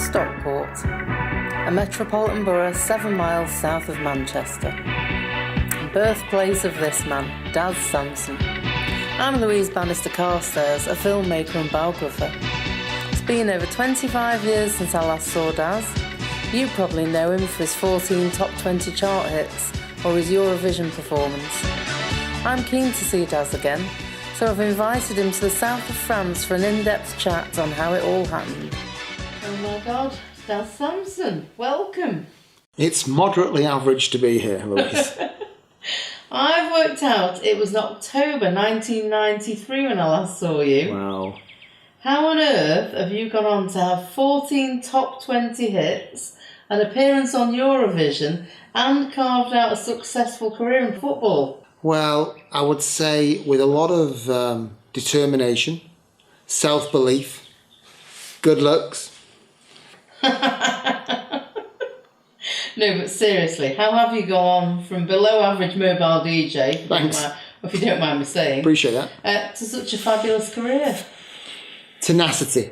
Stockport, a metropolitan borough 7 miles south of Manchester. Birthplace of this man, Daz Sampson. I'm Louise Bannister-Carstairs, a filmmaker and biographer. It's been over 25 years since I last saw Daz. You probably know him for his 14 top 20 chart hits or his Eurovision performance. I'm keen to see Daz again, so I've invited him to the south of France for an in-depth chat on how it all happened. Oh my God, Daz Sampson, welcome. It's moderately average to be here, Louise. I've worked out it was October 1993 when I last saw you. Wow. How on earth have you gone on to have 14 top 20 hits, an appearance on Eurovision, and carved out a successful career in football? Well, I would say with a lot of determination, self-belief, good looks. No, but seriously, how have you gone from below average mobile DJ, Thanks. if you don't mind me saying, Appreciate that, to such a fabulous career? Tenacity,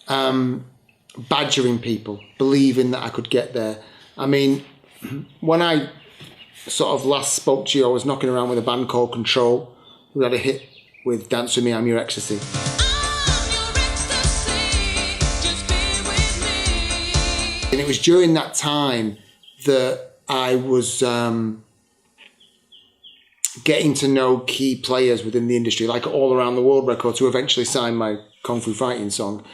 badgering people, believing that I could get there. I mean, when I sort of last spoke to you, I was knocking around with a band called Control, who had a hit with Dance With Me, I'm Your Ecstasy. And it was during that time that I was getting to know key players within the industry, like All Around the World Records, who eventually signed my Kung Fu Fighting song.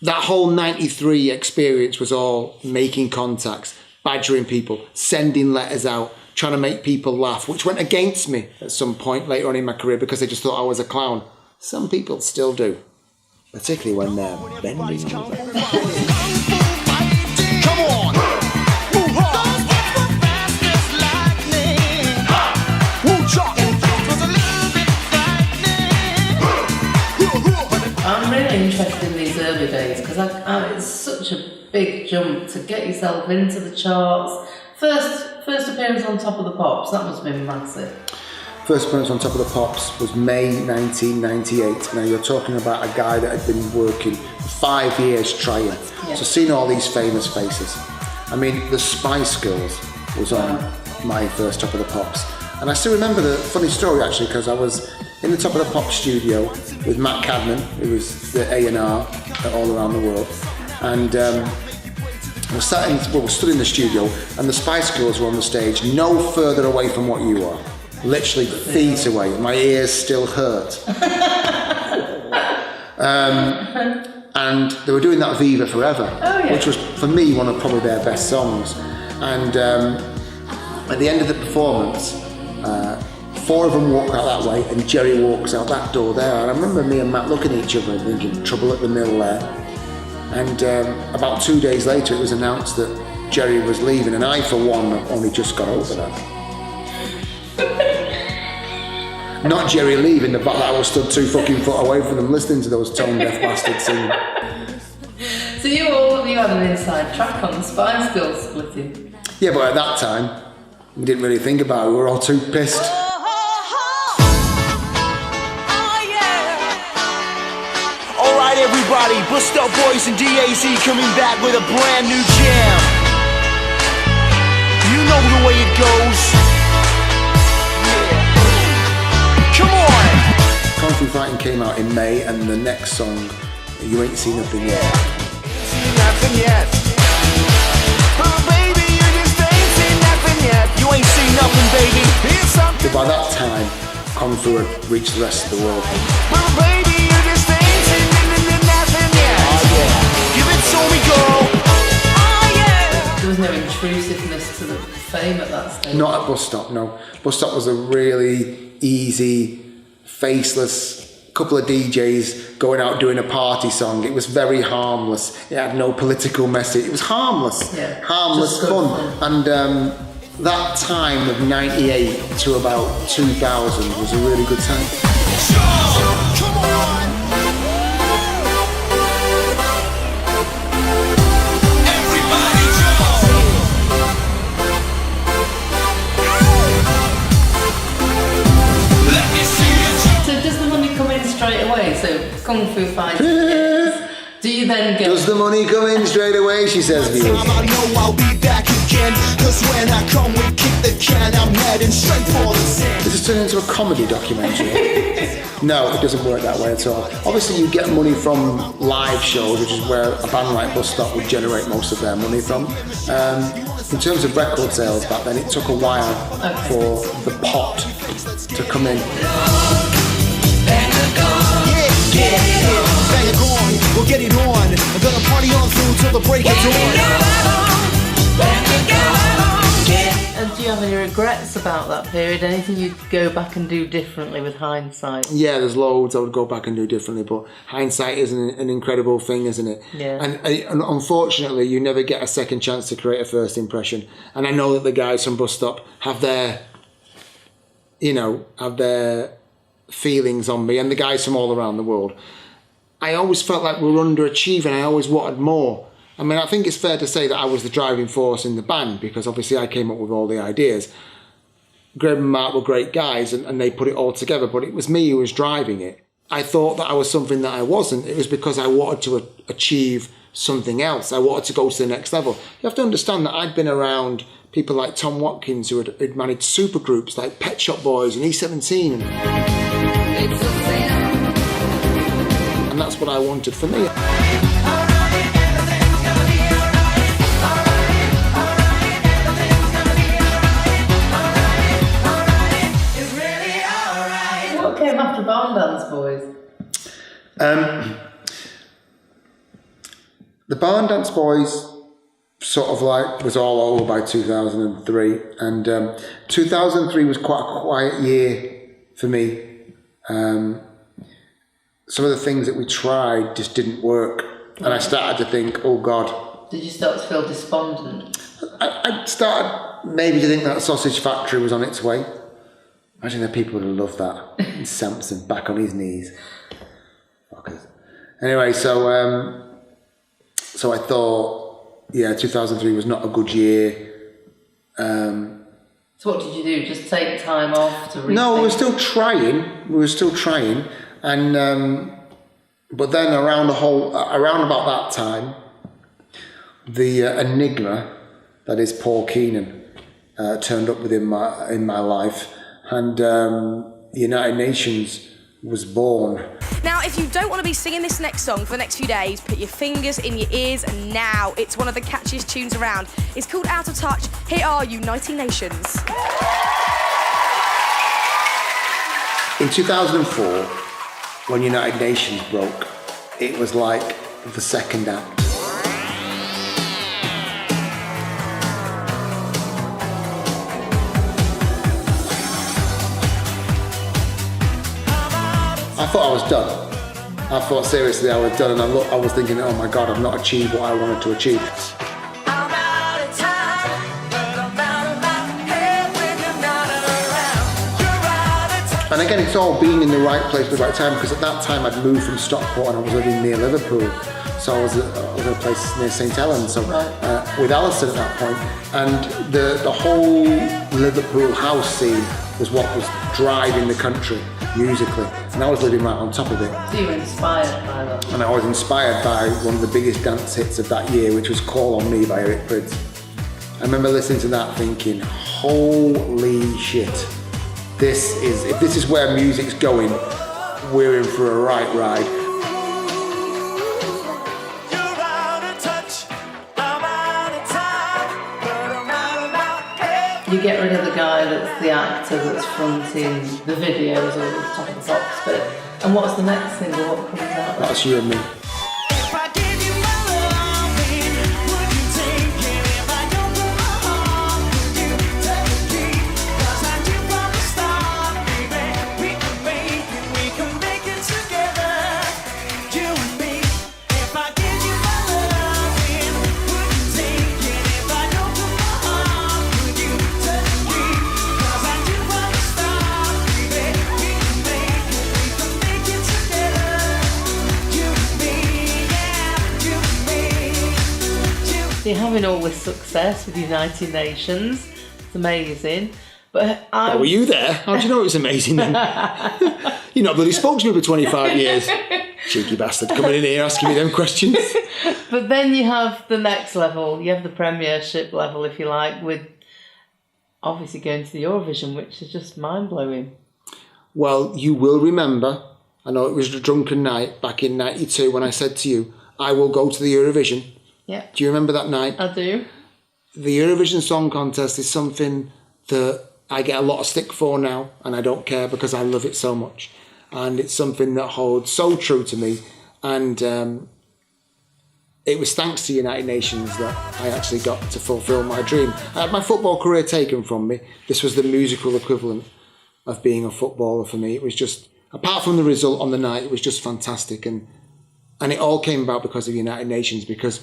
That whole 93 experience was all making contacts, badgering people, sending letters out, trying to make people laugh, which went against me at some point later on in my career because they just thought I was a clown. Some people still do, particularly when they're bending over. I'm really interested in these early days because it's such a big jump to get yourself into the charts. First appearance on Top of the Pops, that must have been massive. First appearance on Top of the Pops was May 1998. Now you're talking about a guy that had been working 5 years trying. Yeah. So seeing all these famous faces. I mean, the Spice Girls was on my first Top of the Pops. And I still remember the funny story actually, because I was in the Top of the Pops studio with Matt Cadman, who was the A&R All Around the World. And we stood in the studio and the Spice Girls were on the stage no further away from what you are. Literally feet away. My ears still hurt. And they were doing that Viva Forever, which was, for me, one of probably their best songs. And at the end of the performance, 4 of them walk out that way and Jerry walks out that door there. And I remember me and Matt looking at each other and thinking, trouble at the mill there. And about 2 days later, it was announced that Jerry was leaving, and I, for one, only just got over that. Not Jerry leaving, the fact that I was stood 2 fucking foot away from them listening to those tone-deaf bastards singing. So you had an inside track on the Spice Girls splitting. Yeah, but at that time, we didn't really think about it. We were all too pissed. Alright everybody, Bust Up Boys and DAZ coming back with a brand new jam. You know the way it goes. Yeah. Come on! Kung Fu Fighting came out in May, and the next song, You Ain't Seen Nothing Yet. Seen nothing yet. Oh baby, you just ain't seen nothing yet. You ain't seen nothing, baby. Here's something. But by that time, Kung Fu had reached the rest of the world. Oh baby, you just ain't seen nothing yet. Oh yeah. Give it to me, girl. Oh yeah. There was no intrusiveness to the fame at that stage. Not at Bus Stop, no. Bus Stop was a really easy, faceless couple of DJs going out doing a party song. It was very harmless. It had no political message. It was harmless. Yeah, harmless fun. And that time of 98 to about 2000 was a really good time. Come on. Everybody jump. Let me see you jump. So does the money come in straight away? So Kung Fu Fighting hits. Do you then go. Does the money come in straight away? She says, I know I'll be back again. Cause when I come, we kick the can. I'm heading straight for the sand. This has turned into a comedy documentary. No, it doesn't work that way at all. Obviously, you get money from live shows, which is where a band like Bus Stop would generate most of their money from. In terms of record sales back then, it took a while for the pot to come in. Bang it on, we'll get it on. I'm gonna party on through till the break of dawn. And do you have any regrets about that period? Anything you'd go back and do differently with hindsight? Yeah, there's loads I would go back and do differently, but hindsight is an incredible thing, isn't it? Yeah. And unfortunately, you never get a second chance to create a first impression. And I know that the guys from Bus Stop have their feelings on me, and the guys from all around the world. I always felt like we were underachieving. I always wanted more. I mean, I think it's fair to say that I was the driving force in the band, because obviously I came up with all the ideas. Graham and Mark were great guys, and they put it all together, but it was me who was driving it. I thought that I was something that I wasn't. It was because I wanted to achieve something else. I wanted to go to the next level. You have to understand that I'd been around people like Tom Watkins, who had managed supergroups like Pet Shop Boys and E17. And that's what I wanted for me. What came after Barn Dance Boys? The Barn Dance Boys sort of like was all over by 2003, and 2003 was quite a quiet year for me. Some of the things that we tried just didn't work, and I started to think, oh God. Did you start to feel despondent? I started maybe to think that Sausage Factory was on its way. Imagine the people would have loved that. Sampson back on his knees. Fuckers. Anyway, so I thought, yeah, 2003 was not a good year. So what did you do? Just take time off to rethink? No, we were still trying. And but then around about that time, the enigma that is Paul Keenan turned up within my life, and United Nations was born. Now, if you don't want to be singing this next song for the next few days, put your fingers in your ears, and now it's one of the catchiest tunes around. It's called Out of Touch. Here are United Nations. In 2004, when United Nations broke, it was like the second act. I thought I was done. I thought seriously I was done, and I was thinking, oh my God, I've not achieved what I wanted to achieve. And again, it's all being in the right place at the right time, because at that time I'd moved from Stockport and I was living near Liverpool. So I was at a place near St Helens, so with Alison at that point. And the whole Liverpool house scene was what was driving the country musically. And I was living right on top of it. So you were inspired by that? And I was inspired by one of the biggest dance hits of that year, which was Call on Me by Eric Prydz. I remember listening to that thinking, holy shit. If this is where music's going, we're in for a right ride. You get rid of the guy that's the actor that's fronting the videos or the top of the box bit. And what's the next single? What comes out? That's You and Me. You're having all this success with United Nations. It's amazing. But were you there? How do you know it was amazing then? You've not bloody spoke to me for 25 years. Cheeky bastard coming in here asking me them questions. But then you have the next level. You have the Premiership level, if you like, with obviously going to the Eurovision, which is just mind-blowing. Well, you will remember, I know it was a drunken night back in 92 when I said to you, I will go to the Eurovision. Yeah. Do you remember that night? I do. The Eurovision Song Contest is something that I get a lot of stick for now, and I don't care because I love it so much. And it's something that holds so true to me. And it was thanks to United Nations that I actually got to fulfil my dream. I had my football career taken from me. This was the musical equivalent of being a footballer for me. It was just, apart from the result on the night, it was just fantastic. And it all came about because of United Nations, because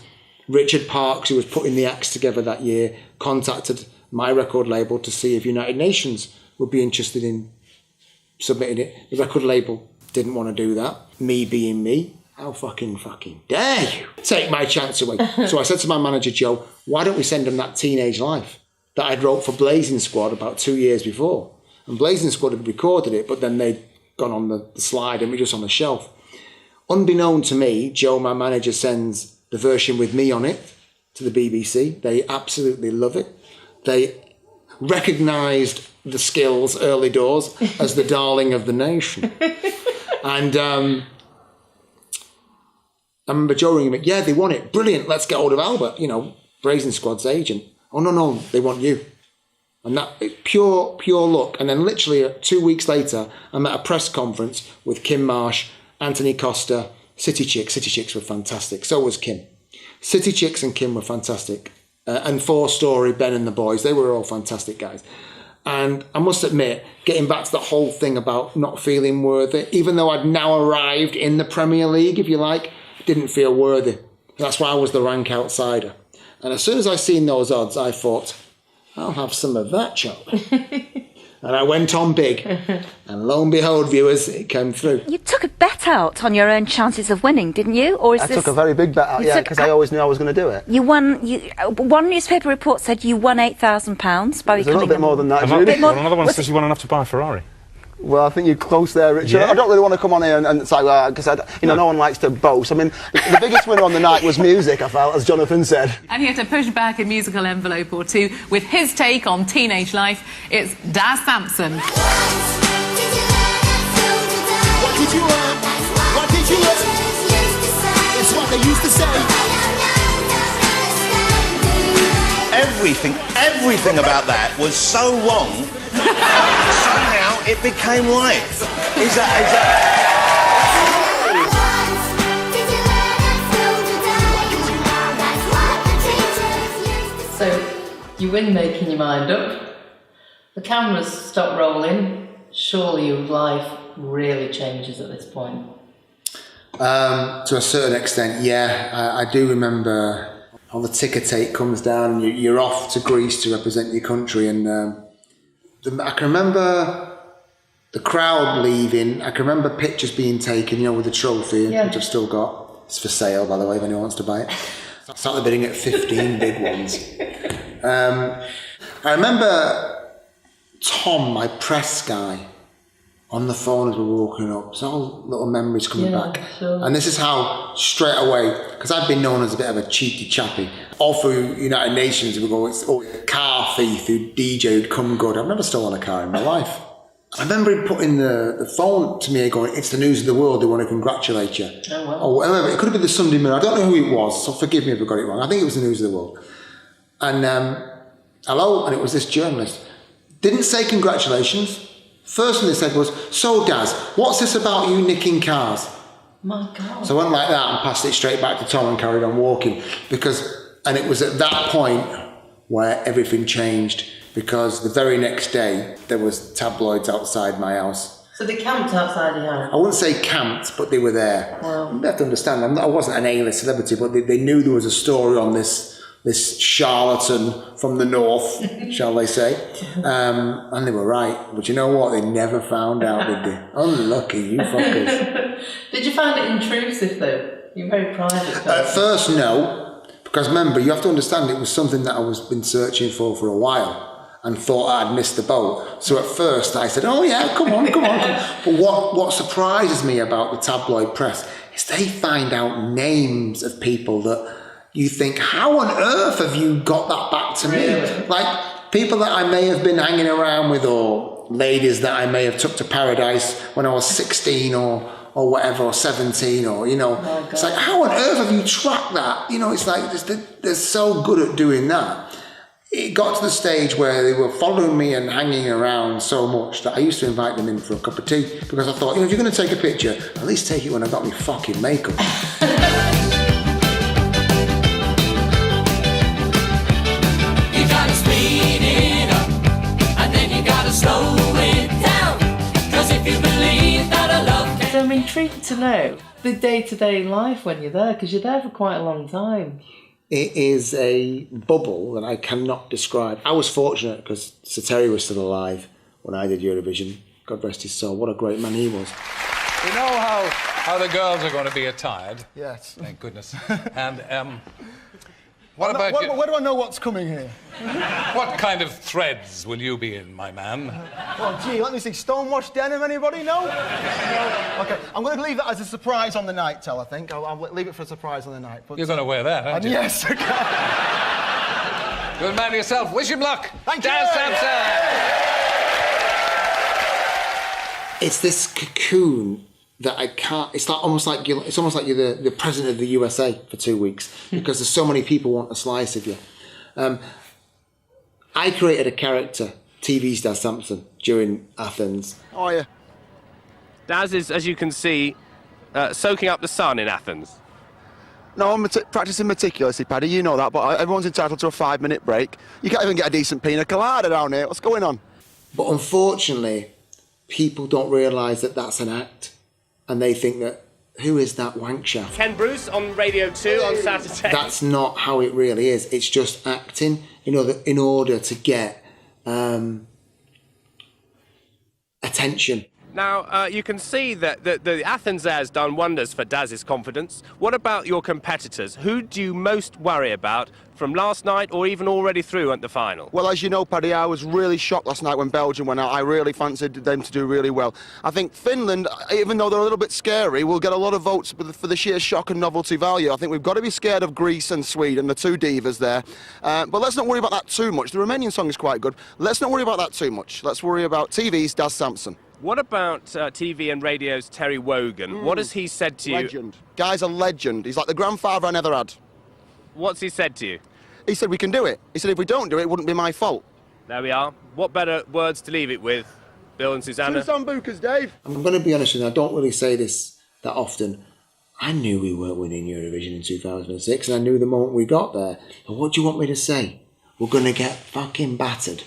Richard Parks, who was putting the acts together that year, contacted my record label to see if United Nations would be interested in submitting it. The record label didn't want to do that. Me being me, how fucking dare you take my chance away? So I said to my manager, Joe, why don't we send them that Teenage Life that I'd wrote for Blazing Squad about 2 years before? And Blazing Squad had recorded it, but then they'd gone on the slide and we just on the shelf. Unbeknown to me, Joe, my manager, sends the version with me on it to the BBC. They absolutely love it. They recognised the skills early doors as the darling of the nation. And I remember Joe ringing me, yeah, they want it. Brilliant, let's get hold of Albert, Blazing Squad's agent. Oh, no, they want you. And that, pure luck. And then literally 2 weeks later, I'm at a press conference with Kim Marsh, Anthony Costa, City Chicks. City Chicks were fantastic. So was Kim. City Chicks and Kim were fantastic. And Four Story, Ben and the boys, they were all fantastic guys. And I must admit, getting back to the whole thing about not feeling worthy, even though I'd now arrived in the Premier League, if you like, didn't feel worthy. That's why I was the rank outsider. And as soon as I seen those odds, I thought, I'll have some of that, Charlie. And I went on big. And lo and behold, viewers, it came through. You took a bet out on your own chances of winning, didn't you? Or is I took a very big bet out, yeah, because I always knew I was going to do it. You won. One newspaper report said you won £8,000 by becoming. A little bit more than that. Another one says you won enough to buy a Ferrari. Well, I think you're close there, Richard. Yeah. I don't really want to come on here and say, because no one likes to boast. I mean, the biggest winner on the night was music, I felt, as Jonathan said. And here to push back a musical envelope or two with his take on teenage life, it's Daz Sampson. What did you learn? What did you learn? It's what they used to say. Everything about that was so wrong. Somehow it became right. Is that? So you win making your mind up. The cameras stop rolling. Surely your life really changes at this point. To a certain extent, yeah. I do remember how the ticker tape comes down and you're off to Greece to represent your country, and I can remember the crowd leaving. I can remember pictures being taken, with the trophy, which I've still got. It's for sale, by the way, if anyone wants to buy it. I started bidding at 15 big ones. I remember Tom, my press guy, on the phone as we were walking up. So all little memories coming back. Sure. And this is how straight away, because I've been known as a bit of a cheeky chappy. All through United Nations, we go, it's always a car thief who DJ who'd come good. I've never stolen a car in my life. I remember him putting the phone to me and going, it's the news of the world, they want to congratulate you. Oh, wow. Or whatever. It could have been the Sunday Mirror. I don't know who it was, so forgive me if I got it wrong. I think it was the news of the world. And hello, and it was this journalist. Didn't say congratulations. First thing they said was, so Daz, what's this about you nicking cars? My God. So I went like that and passed it straight back to Tom and carried on walking. And it was at that point where everything changed, because the very next day there was tabloids outside my house. So they camped outside your house? I wouldn't say camped, but they were there. Wow. You have to understand, I wasn't an A-list celebrity, but they knew there was a story on this charlatan from the north, shall they say. And they were right. But you know what? They never found out, did they? Unlucky, you fuckers. Did you find it intrusive, though? You're very private person. At first, no. Because remember, you have to understand, it was something that I was been searching for a while. and thought I'd missed the boat. So at first I said, oh yeah, come on. But what surprises me about the tabloid press is they find out names of people that you think, how on earth have you got that back to me? Like people that I may have been hanging around with, or ladies that I may have took to paradise when I was 16 or whatever, or 17, or, you know, it's like, how on earth have you tracked that? You know, it's like, they're so good at doing that. It got to the stage where they were following me and hanging around so much that I used to invite them in for a cup of tea, because I thought, you know, if you're going to take a picture, at least take it when I got my fucking makeup. You gotta speed it up, and then you gotta slow it down. 'Cause if you believe that a love can... So I'm intrigued to know the day-to-day life when you're there, because you're there for quite a long time. It is a bubble that I cannot describe. I was fortunate because Sir Terry was still alive when I did Eurovision. God rest his soul. What a great man he was. You know how the girls are going to be attired? Yes. Thank goodness. And what about you? Where do I know what's coming here? What kind of threads will you be in, my man? Oh, gee, let me see. Stonewashed denim, anybody? No? No? OK, I'm going to leave that as a surprise on the night, I think. I'll leave it for a surprise on the night. But, You're going to wear that, aren't you? Yes, OK. Good man yourself. Wish him luck. Thank Daz you. Sampson. It's this cocoon that I can't. It's like almost like you're the president of the USA for 2 weeks, because there's so many people want a slice of you. I created a character, TV's Daz Sampson, during Athens. Oh, yeah. Daz is, as you can see, soaking up the sun in Athens. No, I'm practising meticulously, Paddy, you know that, but everyone's entitled to a 5-minute break. You can't even get a decent pina colada down here. What's going on? But unfortunately, people don't realise that that's an act, and they think that, who is that wank shaft? Ken Bruce on Radio 2 on Saturday. That's not how it really is. It's just acting in order to get attention. Now, you can see that the Athens Air has done wonders for Daz's confidence. What about your competitors? Who do you most worry about from last night or even already through at the final? Well, as you know, Paddy, I was really shocked last night when Belgium went out. I really fancied them to do really well. I think Finland, even though they're a little bit scary, will get a lot of votes for the sheer shock and novelty value. I think we've got to be scared of Greece and Sweden, the two divas there. But let's not worry about that too much. The Romanian song is quite good. Let's not worry about that too much. Let's worry about TV's Daz Sampson. What about TV and radio's Terry Wogan? What has he said to you? Legend. Guy's a legend. He's like the grandfather I never had. What's he said to you? He said we can do it. He said if we don't do it, it wouldn't be my fault. There we are. What better words to leave it with, Bill and Susanna? Two Sambucas, Dave. I'm going to be honest with you, I don't really say this that often. I knew we weren't winning Eurovision in 2006, and I knew the moment we got there. But what do you want me to say? We're going to get fucking battered.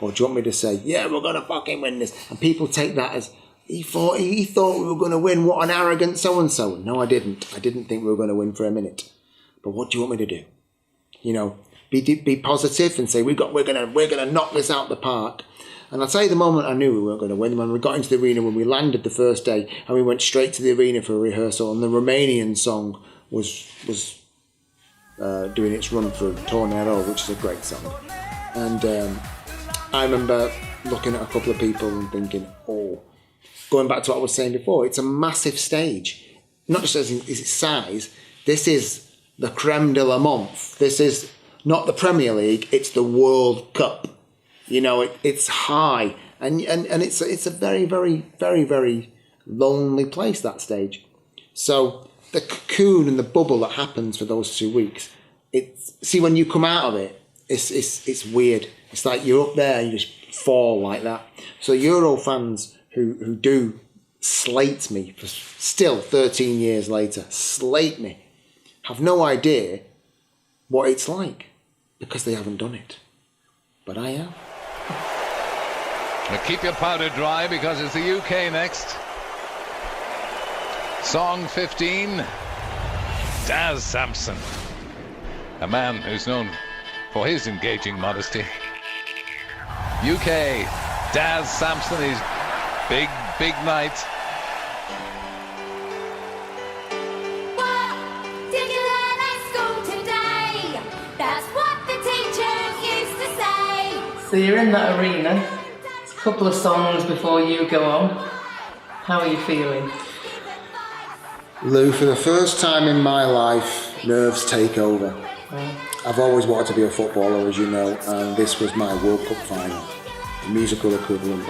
Or do you want me to say, yeah, we're going to fucking win this? And people take that as, he thought we were going to win, what an arrogant so-and-so. No, I didn't. I didn't think we were going to win for a minute. But what do you want me to do? You know, be positive and say, we're going to knock this out the park. And I'll tell you the moment I knew we weren't going to win, when we got into the arena, when we landed the first day, and we went straight to the arena for a rehearsal, and the Romanian song was doing its run through, Tornado, which is a great song. And I remember looking at a couple of people and thinking, oh, going back to what I was saying before, it's a massive stage. Not just as in its size, this is the creme de la month. This is not the Premier League, it's the World Cup. You know, it's high. And it's a very, very, very, very lonely place, that stage. So the cocoon and the bubble that happens for those 2 weeks, see, when you come out of it, it's weird. It's like you're up there and you just fall like that. So Euro fans who do slate me, for still 13 years later, slate me, have no idea what it's like because they haven't done it. But I am. Now keep your powder dry because it's the UK next. Song 15, Daz Sampson. A man who's known for his engaging modesty. UK, Daz Sampson, his big, big night. What did you learn at school today? That's what the teachers used to say. So you're in that arena, a couple of songs before you go on. How are you feeling? Lou, for the first time in my life, nerves take over. I've always wanted to be a footballer, as you know, and this was my World Cup final, the musical equivalent.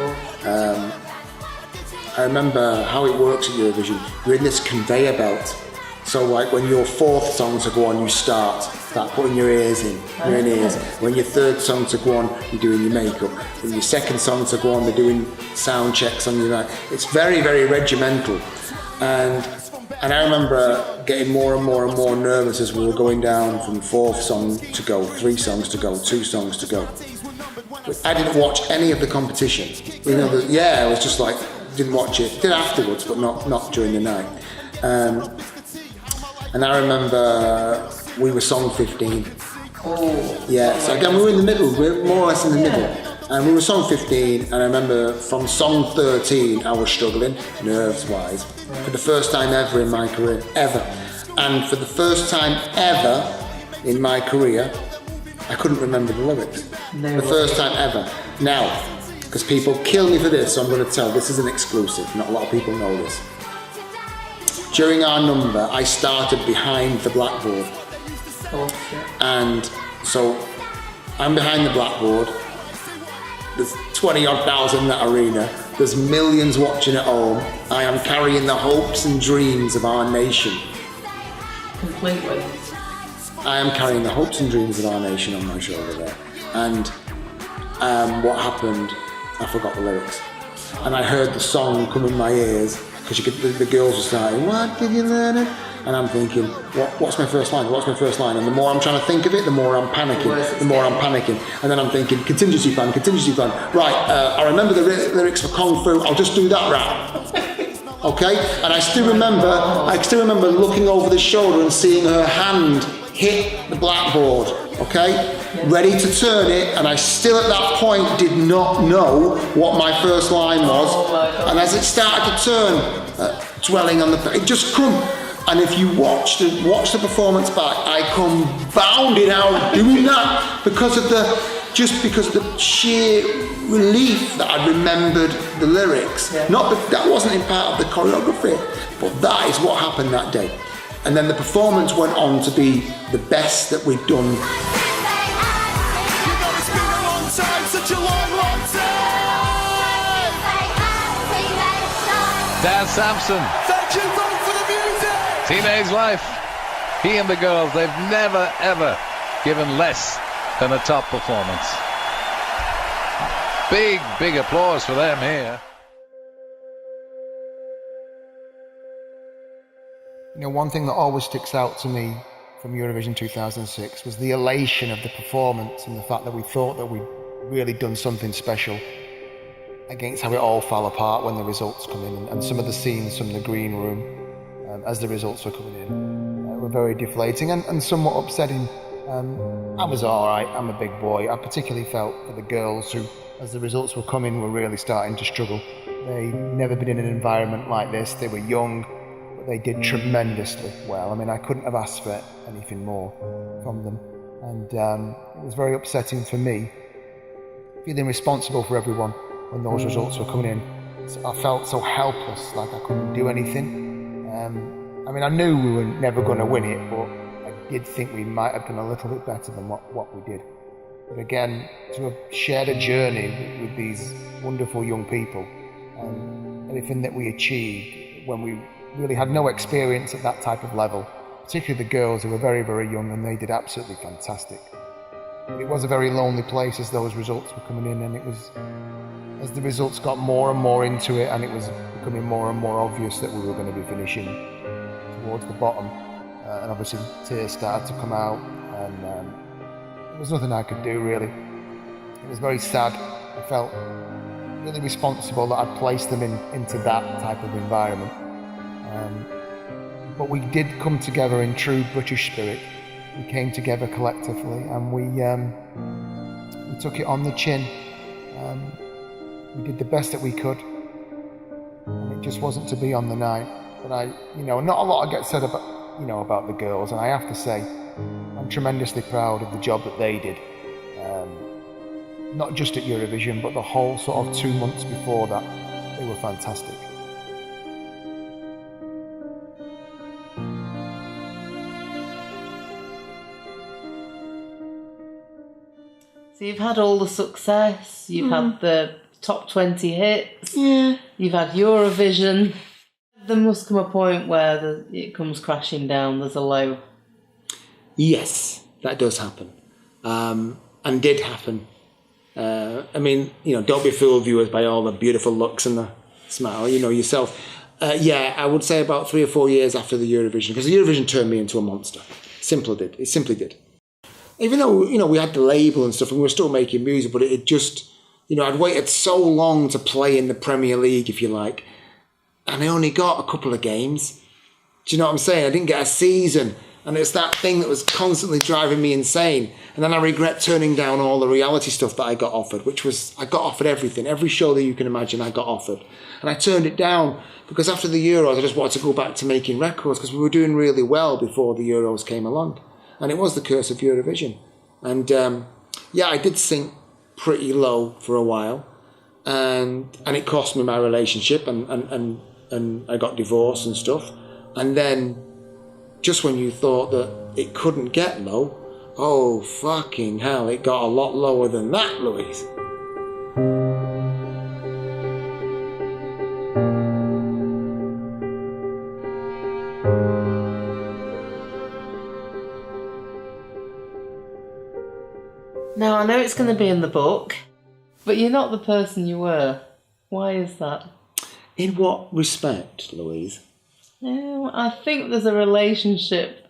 I remember how it works at Eurovision. You're in this conveyor belt. So like when your fourth song to go on, you start putting your ears in, your ears. When your third song to go on, you're doing your makeup. When your second song to go on, they're doing sound checks on your mic. It's very, very regimental. And I remember getting more and more and more nervous as we were going down from fourth song to go, 3 songs to go, 2 songs to go. I didn't watch any of the competition. You know, I was just like, didn't watch it. Did afterwards, but not during the night. And I remember we were song 15. So again, we were in the middle, we were more or less in the middle. And we were song 15, and I remember from song 13, I was struggling, nerves-wise, for the first time ever in my career, ever. And for the first time ever in my career, I couldn't remember the lyrics. The first time ever. Now, because people kill me for this, so I'm going to tell, this is an exclusive, not a lot of people know this. During our number, I started behind the blackboard. And so, I'm behind the blackboard. There's 20-odd thousand in that arena. There's millions watching at home. I am carrying the hopes and dreams of our nation. Completely. I am carrying the hopes and dreams of our nation on my shoulder there. And what happened, I forgot the lyrics. And I heard the song come in my ears, because the girls were starting, what did you learn it? And I'm thinking, what's my first line? What's my first line? And the more I'm trying to think of it, the more I'm panicking. And then I'm thinking, contingency plan. Right, I remember the lyrics for Kung Fu, I'll just do that rap. Okay? And I still remember looking over the shoulder and seeing her hand hit the blackboard, okay? Ready to turn it, and I still at that point did not know what my first line was. And as it started to turn, dwelling on it just come. And if you watch the performance back, I come bounding out doing that because of the sheer relief that I remembered the lyrics. Not that wasn't in part of the choreography, but that is what happened that day. And then the performance went on to be the best that we'd done. Daz Sampson. Thank you both for the music. Teenage Life. He and the girls, they've never, ever given less than a top performance. Big applause for them here. You know, one thing that always sticks out to me from Eurovision 2006 was the elation of the performance and the fact that we thought that we'd really done something special against how it all fell apart when the results come in, and some of the scenes from the green room as the results were coming in were very deflating and somewhat upsetting. I was all right, I'm a big boy. I particularly felt for the girls who, as the results were coming, were really starting to struggle. They'd never been in an environment like this. They were young, but they did tremendously well. I mean, I couldn't have asked for anything more from them. And it was very upsetting for me, feeling responsible for everyone when those results were coming in. So I felt so helpless, like I couldn't do anything. I mean, I knew we were never going to win it, but I did think we might have done a little bit better than what we did. But again, to have shared a journey with these wonderful young people, and everything that we achieved when we really had no experience at that type of level, particularly the girls who were very, very young, and they did absolutely fantastic. But it was a very lonely place as those results were coming in, and it was, as the results got more and more into it, and it was becoming more and more obvious that we were going to be finishing towards the bottom, and obviously tears started to come out, and there was nothing I could do really. It was very sad. I felt really responsible that I'd placed them into that type of environment. But we did come together in true British spirit. We came together collectively, and we took it on the chin. We did the best that we could, and it just wasn't to be on the night. But not a lot gets said about the girls, and I have to say, I'm tremendously proud of the job that they did. not just at Eurovision, but the whole sort of 2 months before that. They were fantastic. So you've had all the success, you've had the top 20 hits, you've had Eurovision. There must come a point where it comes crashing down, there's a low. Yes, that does happen. And did happen. I mean, don't be fooled, viewers, by all the beautiful looks and the smile, yourself. I would say about 3 or 4 years after the Eurovision, because the Eurovision turned me into a monster. It simply did. Even though, we had the label and stuff and we were still making music, but it just, I'd waited so long to play in the Premier League, if you like, and I only got a couple of games. Do you know what I'm saying? I didn't get a season. And it's that thing that was constantly driving me insane. And then I regret turning down all the reality stuff that I got offered, I got offered everything. Every show that you can imagine I got offered. And I turned it down because after the Euros, I just wanted to go back to making records because we were doing really well before the Euros came along. And it was the curse of Eurovision. And I did sink pretty low for a while. And it cost me my relationship and I got divorced and stuff. And then just when you thought that it couldn't get low, oh fucking hell, it got a lot lower than that, Louise. Now, I know it's going to be in the book, but you're not the person you were. Why is that? In what respect, Louise? I think there's a relationship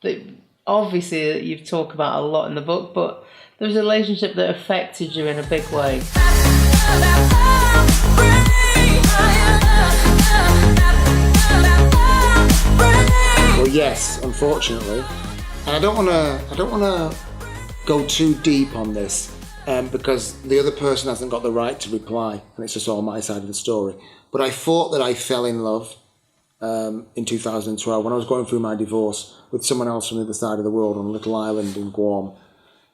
that obviously you've talked about a lot in the book, but there's a relationship that affected you in a big way. Well, yes, unfortunately. And I don't want to go too deep on this because the other person hasn't got the right to reply, and it's just all my side of the story. But I thought that I fell in love in 2012 when I was going through my divorce with someone else from the other side of the world on a little island in Guam.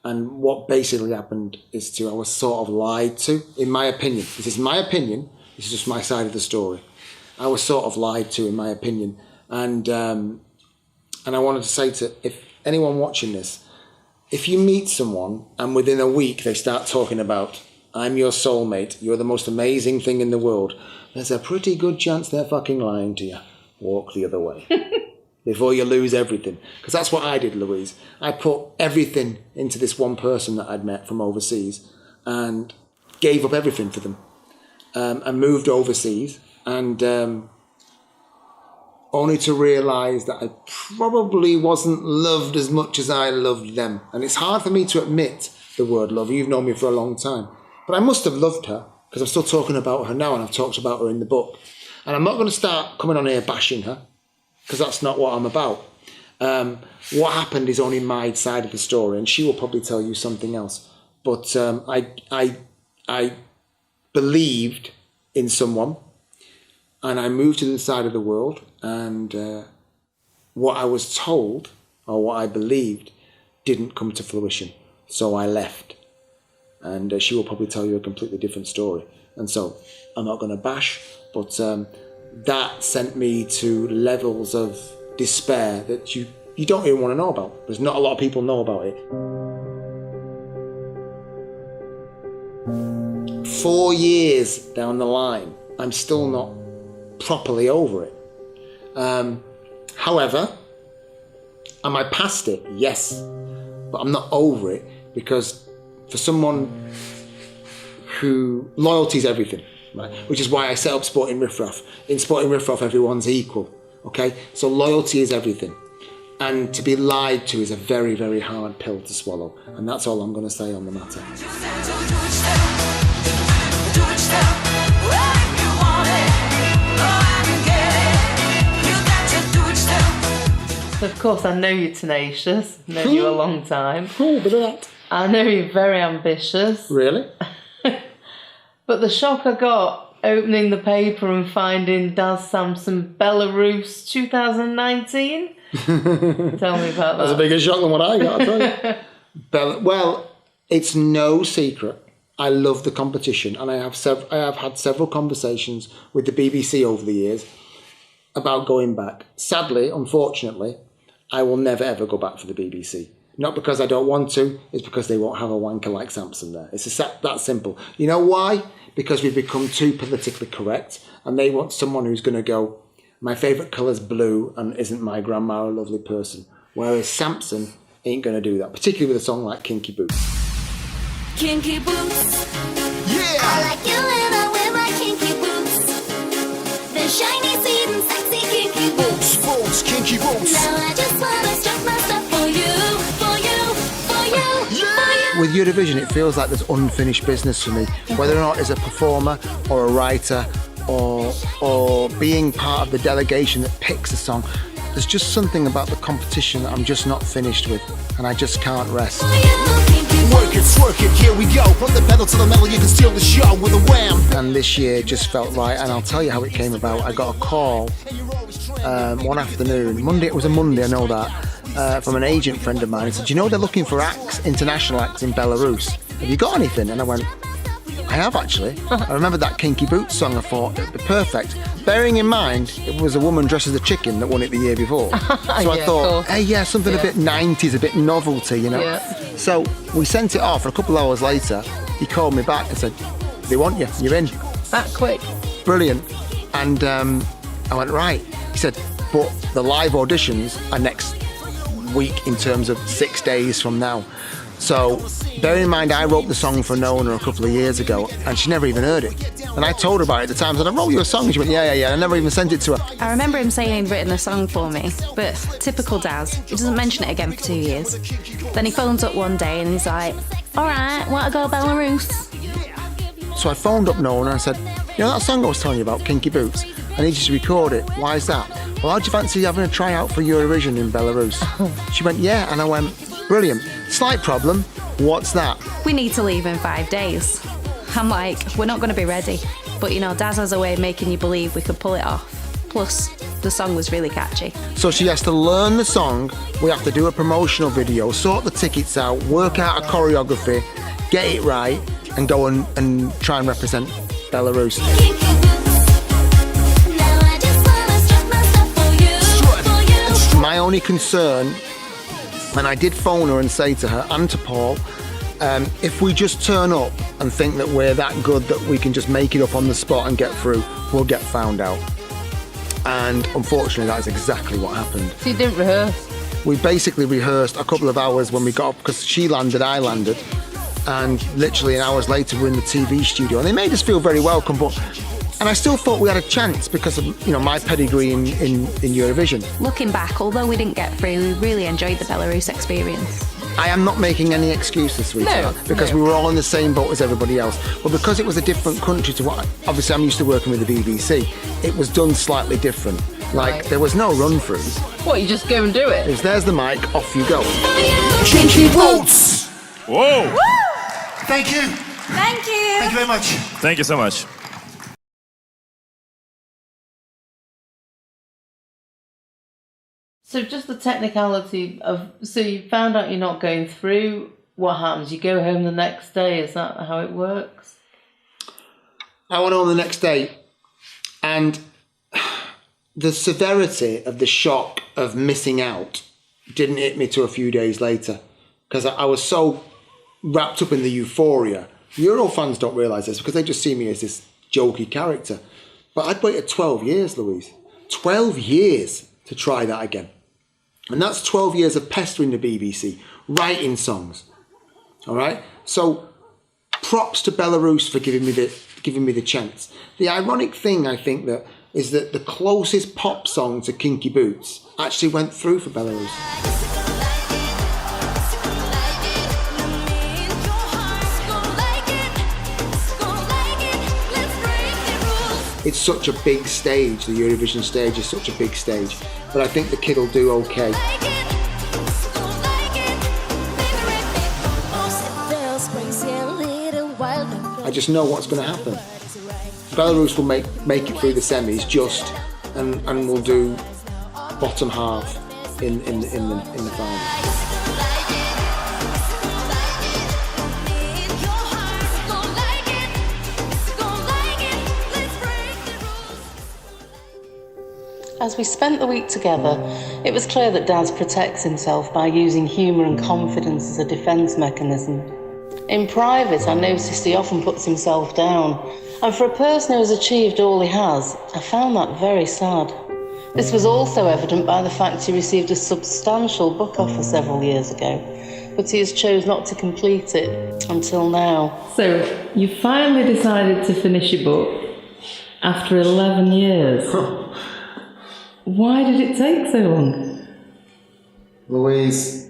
And what basically happened is I was sort of lied to, in my opinion. This is my opinion. This is just my side of the story. I was sort of lied to, in my opinion. And I wanted to say to if anyone watching this, if you meet someone and within a week they start talking about, I'm your soulmate, you're the most amazing thing in the world, there's a pretty good chance they're fucking lying to you. Walk the other way before you lose everything. Because that's what I did, Louise. I put everything into this one person that I'd met from overseas and gave up everything for them and moved overseas and only to realise that I probably wasn't loved as much as I loved them. And it's hard for me to admit the word love. You've known me for a long time. But I must have loved her because I'm still talking about her now and I've talked about her in the book. And I'm not going to start coming on here bashing her because that's not what I'm about. What happened is only my side of the story and she will probably tell you something else. But I believed in someone and I moved to the side of the world and what I was told or what I believed didn't come to fruition. So I left. And she will probably tell you a completely different story. And so I'm not going to bash, but that sent me to levels of despair that you don't even want to know about. There's not a lot of people know about it. 4 years down the line, I'm still not properly over it. However, am I past it? Yes. But I'm not over it because for someone who loyalty is everything, right? Which is why I set up Sporting Riffraff. In Sporting Riffraff, everyone's equal, okay? So loyalty is everything. And to be lied to is a very, very hard pill to swallow. And that's all I'm going to say on the matter. So of course, I know you're tenacious. I've known you a long time. Oh, but that. I know you're very ambitious. Really? But the shock I got opening the paper and finding Daz Sampson, Belarus 2019. Tell me about that. That's a bigger shock than what I got, I tell you. Well, it's no secret I love the competition, and I have had several conversations with the BBC over the years about going back. Sadly, unfortunately, I will never ever go back for the BBC. Not because I don't want to, it's because they won't have a wanker like Sampson there. It's that simple. You know why? Because we've become too politically correct, and they want someone who's going to go, my favourite colour's blue and isn't my grandma a lovely person. Whereas Sampson ain't going to do that, particularly with a song like Kinky Boots. Kinky boots. Yeah. I like you when I wear my kinky boots. The shiny, sweet and sexy kinky boots. Boots, kinky boots. Now I just wanna strut my stuff for you, for you, for you, for you. With Eurovision, it feels like there's unfinished business for me, whether or not as a performer or a writer or being part of the delegation that picks a song. There's just something about the competition that I'm just not finished with, and I just can't rest. Work it, twerk it, here we go. From the pedal to the metal, you can steal the show with a wham. And this year just felt right, and I'll tell you how it came about. I got a call one afternoon, Monday, it was a Monday, I know that, from an agent friend of mine. He said, you know they're looking for acts, international acts in Belarus. Have you got anything? And I went, I have actually. I remember that Kinky Boots song, I thought it'd be perfect. Bearing in mind, it was a woman dressed as a chicken that won it the year before. So I thought, hey, yeah, something a bit 90s, a bit novelty, you know. Yeah. So we sent it off, and a couple of hours later, he called me back and said, they want you, you're in. That quick. Brilliant. And I went, right. He said, but the live auditions are next week in terms of 6 days from now. So, bear in mind, I wrote the song for Nona a couple of years ago, and she never even heard it. And I told her about it at the time, I said, I wrote you a song. And she went, yeah. I never even sent it to her. I remember him saying he'd written a song for me, but typical Daz, he doesn't mention it again for 2 years. Then he phones up one day and he's like, all right, want to go Belarus? So I phoned up Nona and said, you know that song I was telling you about, Kinky Boots? I need you to record it. Why is that? Well, how'd you fancy having a tryout for Eurovision in Belarus? She went, yeah, and I went, brilliant. Slight problem. What's that? We need to leave in 5 days. I'm like, we're not going to be ready. But you know, Daz has a way of making you believe we could pull it off. Plus, the song was really catchy. So she has to learn the song, we have to do a promotional video, sort the tickets out, work out a choreography, get it right, and go and try and represent Belarus. My only concern, and I did phone her and say to her and to Paul, if we just turn up and think that we're that good that we can just make it up on the spot and get through, we'll get found out. And unfortunately, that is exactly what happened. So you didn't rehearse? We basically rehearsed a couple of hours when we got up, because she landed, I landed, and literally hours later we're in the TV studio, and they made us feel very welcome, and I still thought we had a chance because of, you know, my pedigree in Eurovision. Looking back, although we didn't get through, we really enjoyed the Belarus experience. I am not making any excuses, sweetheart, because we were all in the same boat as everybody else. But because it was a different country to what, obviously I'm used to working with the BBC, it was done slightly different. Like, there was no run-through. What, you just go and do it? It was, there's the mic, off you go. Kinky Boots! Whoa! Woo! Thank you. Thank you. Thank you very much. Thank you so much. So just the technicality of, so you found out you're not going through, what happens? You go home the next day, is that how it works? I went home the next day, and the severity of the shock of missing out didn't hit me till a few days later, because I was so wrapped up in the euphoria. Euro fans don't realise this because they just see me as this jokey character. But I'd waited 12 years, Louise. 12 years to try that again. And that's 12 years of pestering the BBC, writing songs. All right? So props to Belarus for giving me the chance. The ironic thing, I think, that is that the closest pop song to Kinky Boots actually went through for Belarus. It's such a big stage, the Eurovision stage is such a big stage, but I think the kid will do okay. I just know what's going to happen. Belarus will make it through the semis just, and will do bottom half in the final. As we spent the week together, it was clear that Daz protects himself by using humour and confidence as a defence mechanism. In private, I noticed he often puts himself down, and for a person who has achieved all he has, I found that very sad. This was also evident by the fact he received a substantial book offer several years ago, but he has chose not to complete it until now. So, you finally decided to finish your book after 11 years. Why did it take so long? Louise,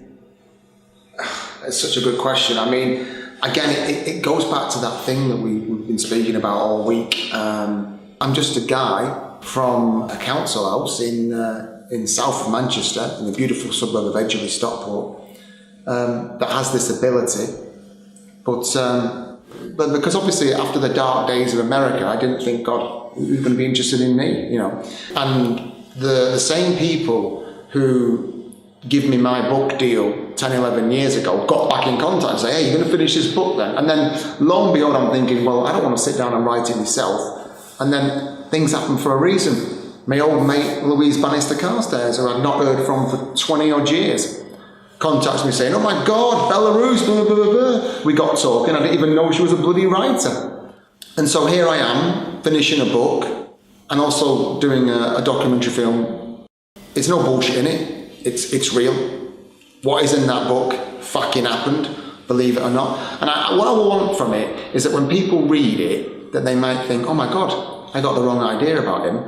it's such a good question. I mean, again, it goes back to that thing that we've been speaking about all week. I'm just a guy from a council house in south of Manchester, in the beautiful suburb of Edgerley, Stockport, that has this ability. But because obviously after the dark days of America, I didn't think God was going to be interested in me, you know. And the same people who give me my book deal 10, 11 years ago got back in contact and say, hey, you're going to finish this book then? And then lo and behold, I'm thinking, well, I don't want to sit down and write it myself. And then things happen for a reason. My old mate Louise Bannister Carstairs, who I'd not heard from for 20 odd years, contacts me saying, oh my God, Belarus, blah, blah, blah, blah. We got talking, I didn't even know she was a bloody writer. And so here I am, finishing a book, and also doing a documentary film. It's no bullshit in it, it's real. What is in that book fucking happened, believe it or not. And what I want from it is that when people read it, that they might think, oh my God, I got the wrong idea about him.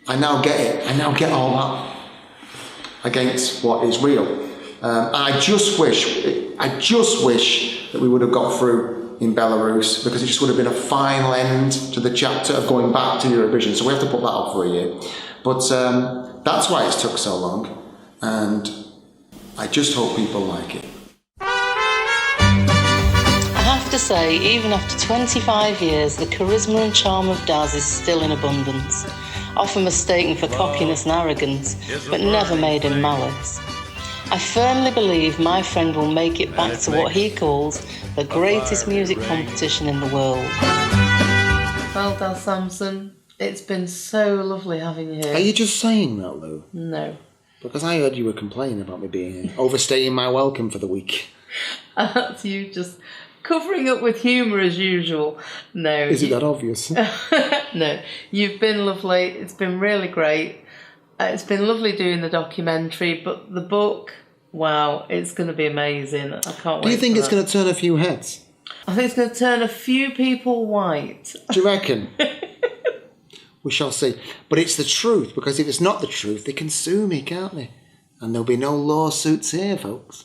I now get it, I now get all that against what is real. And I just wish that we would have got through in Belarus, because it just would have been a final end to the chapter of going back to Eurovision. So we have to put that off for a year. But that's why it's took so long, and I just hope people like it. I have to say, even after 25 years, the charisma and charm of Daz is still in abundance, often mistaken for cockiness and arrogance, but never made in malice. I firmly believe my friend will make it back to what he calls the greatest music competition in the world. Well, Daz Sampson, it's been so lovely having you here. Are you just saying that, Lou? No. Because I heard you were complaining about me being here, overstaying my welcome for the week. That's you just covering up with humour as usual. No. Is it that obvious? No. You've been lovely. It's been really great. It's been lovely doing the documentary, but the book, wow, it's going to be amazing. I can't wait. Do you think it's going to turn a few heads? I think it's going to turn a few people white. Do you reckon? We shall see. But it's the truth, because if it's not the truth, they can sue me, can't they? And there'll be no lawsuits here, folks.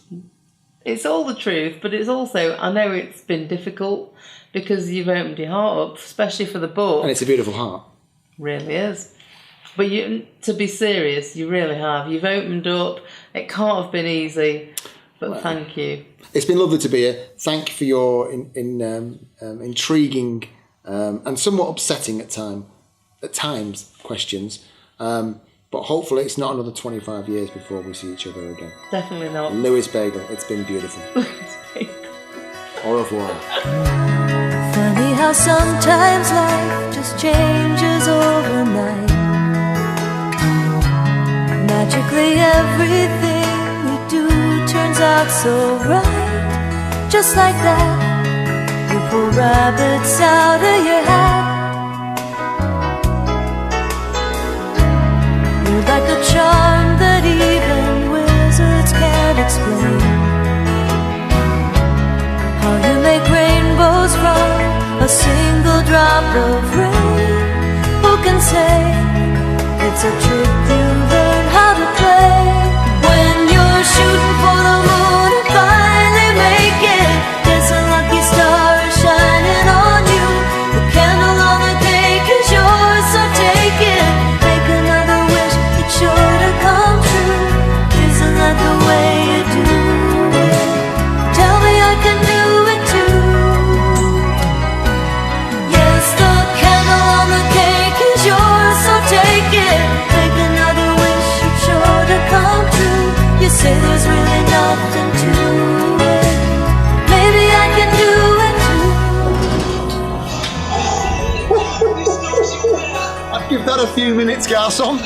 It's all the truth, but it's also, I know it's been difficult because you've opened your heart up, especially for the book. And it's a beautiful heart. Really is. But to be serious, you really have. You've opened up. It can't have been easy, but well, thank you. It's been lovely to be here. Thank you for your intriguing and somewhat upsetting at times questions. But hopefully it's not another 25 years before we see each other again. Definitely not. Louis Bagel, it's been beautiful. Au revoir. Funny how sometimes life just changes overnight. Magically everything we do turns out so right. Just like that, you pull rabbits out of your hat. You're like a charm that even wizards can't explain. How you make rainbows from a single drop of rain. Who can say it's a trick you learn how to play? When you're shooting for the moon and finally make it, there's a lucky star shining on you. The candle on the cake is yours, so take it. Make another wish, it's sure to come true. Isn't that the way you do it? Tell me I can do it too. Yes, the candle on the cake is yours, so take it. Make another wish, it's sure to come true. You say there's really nothing to it. Maybe I can do it too. I'd give that a few minutes, garçon.